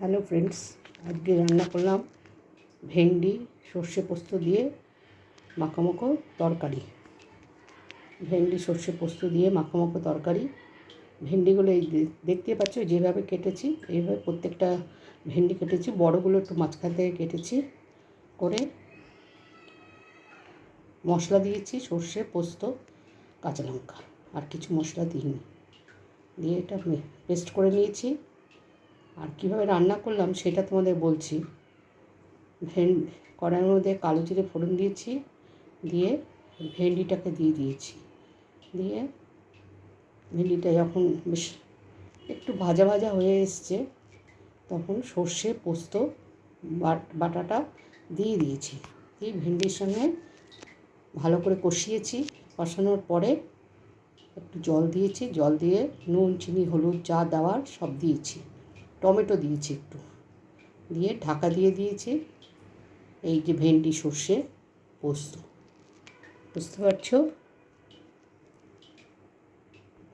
Hello friends, আজকে রান্না করলাম ভেন্ডি সর্ষে পোস্ত দিয়ে মাখামাখো তরকারি। ভেন্ডি সর্ষে পোস্ত দিয়ে মাখামাখো তরকারি। ভেন্ডিগুলো এই দেখতে পাচ্ছ যেভাবে কেটেছি, এইভাবে প্রত্যেকটা ভেন্ডি কেটেছি। বড়গুলো একটু মাঝখান থেকে কেটেছি করে মশলা দিয়েছি, সর্ষে পোস্ত কাঁচা লঙ্কা, আর কিছু মশলা দিইনি। দিয়ে এটা পেস্ট করে নিয়েছি। আর কীভাবে রান্না করলাম সেটা তোমাদের বলছি। কড়াইয়ের মধ্যে কালো জিরে ফোড়ন দিয়েছি, দিয়ে ভেন্ডিটাকে দিয়ে দিয়েছি। দিয়ে ভেন্ডিটা যখন বেশ একটু ভাজা ভাজা হয়ে এসছে, তখন সর্ষে পোস্ত বাটাটা দিয়ে দিয়েছি। দিয়ে ভেন্ডির সঙ্গে ভালো করে কষিয়েছি। কষানোর পরে একটু জল দিয়েছি, জল দিয়ে নুন চিনি হলুদ যা দেওয়ার সব দিয়েছি। টমেটো দিয়েছি একটু, দিয়ে ঢাকা দিয়ে দিয়েছি। এই যে ভেন্ডি সর্ষে পোস্ত, বুঝতে পারছো?